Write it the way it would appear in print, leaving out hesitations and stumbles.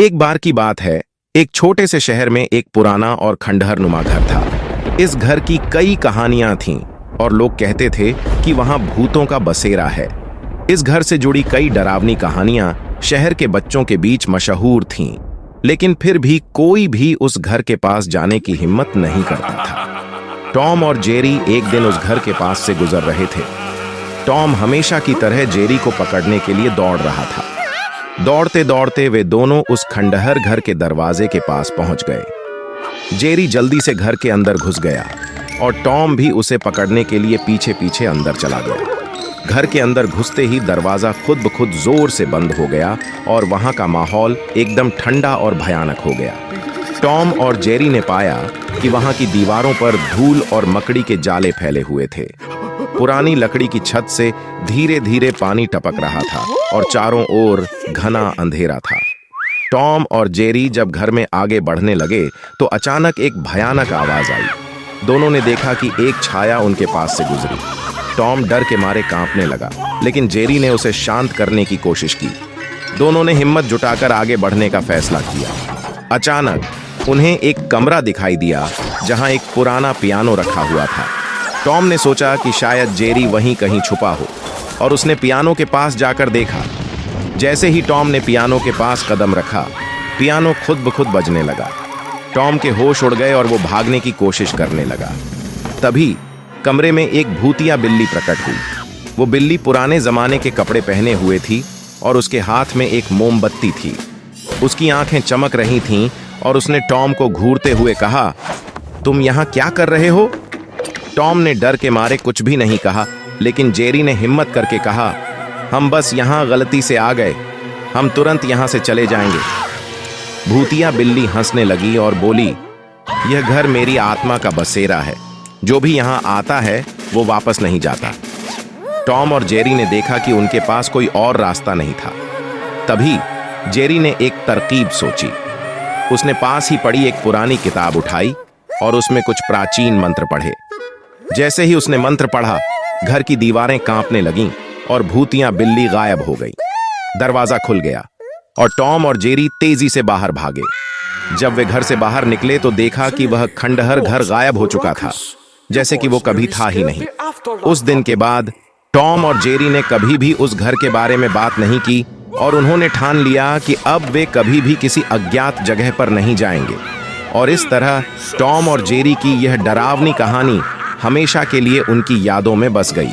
एक बार की बात है, एक छोटे से शहर में एक पुराना और खंडहर नुमा घर था। इस घर की कई कहानियां थीं और लोग कहते थे कि वहां भूतों का बसेरा है। इस घर से जुड़ी कई डरावनी कहानियां शहर के बच्चों के बीच मशहूर थीं, लेकिन फिर भी कोई भी उस घर के पास जाने की हिम्मत नहीं करता था। टॉम और जेरी एक दिन उस घर के पास से गुजर रहे थे। टॉम हमेशा की तरह जेरी को पकड़ने के लिए दौड़ रहा था। दौड़ते दौड़ते वे दोनों उस खंडहर घर के दरवाजे के पास पहुंच गए। जेरी जल्दी से घर के अंदर घुस गया और टॉम भी उसे पकड़ने के लिए पीछे पीछे अंदर चला गया। घर के अंदर घुसते ही दरवाजा खुद ब खुद जोर से बंद हो गया और वहां का माहौल एकदम ठंडा और भयानक हो गया। टॉम और जेरी ने पाया कि वहां की दीवारों पर धूल और मकड़ी के जाले फैले हुए थे। पुरानी लकड़ी की छत से धीरे धीरे पानी टपक रहा था और चारों ओर घना अंधेरा था। टॉम और जेरी जब घर में आगे बढ़ने लगे तो अचानक एक भयानक आवाज आई। दोनों ने देखा कि एक छाया उनके पास से गुजरी। टॉम डर के मारे कांपने लगा, लेकिन जेरी ने उसे शांत करने की कोशिश की। दोनों ने हिम्मत जुटाकर आगे बढ़ने का फैसला किया। अचानक उन्हें एक कमरा दिखाई दिया जहां एक पुराना पियानो रखा हुआ था। टॉम ने सोचा कि शायद जेरी वहीं कहीं छुपा हो और उसने पियानो के पास जाकर देखा। जैसे ही टॉम ने पियानो के पास कदम रखा, पियानो खुद ब खुद बजने लगा। टॉम के होश उड़ गए और वो भागने की कोशिश करने लगा। तभी कमरे में एक भूतिया बिल्ली प्रकट हुई। वो बिल्ली पुराने जमाने के कपड़े पहने हुए थी और उसके हाथ में एक मोमबत्ती थी। उसकी आंखें चमक रही थीं और उसने टॉम को घूरते हुए कहा, तुम यहाँ क्या कर रहे हो? टॉम ने डर के मारे कुछ भी नहीं कहा, लेकिन जेरी ने हिम्मत करके कहा, हम बस यहाँ गलती से आ गए, हम तुरंत यहाँ से चले जाएंगे। भूतिया बिल्ली हंसने लगी और बोली, यह घर मेरी आत्मा का बसेरा है, जो भी यहाँ आता है वो वापस नहीं जाता। टॉम और जेरी ने देखा कि उनके पास कोई और रास्ता नहीं था। तभी जेरी ने एक तरकीब सोची। उसने पास ही पड़ी एक पुरानी किताब उठाई और उसमें कुछ प्राचीन मंत्र पढ़े। जैसे ही उसने मंत्र पढ़ा, घर की दीवारें कांपने लगीं और भूतिया बिल्ली गायब हो गई। दरवाजा खुल गया और टॉम और जेरी तेजी से बाहर भागे। जब वे घर से बाहर निकले तो देखा कि वह खंडहर घर गायब हो चुका था, जैसे कि वो कभी था ही नहीं। उस दिन के बाद टॉम और जेरी ने कभी भी उस घर के बारे में बात नहीं की और उन्होंने ठान लिया कि अब वे कभी भी किसी अज्ञात जगह पर नहीं जाएंगे। और इस तरह टॉम और जेरी की यह डरावनी कहानी हमेशा के लिए उनकी यादों में बस गई।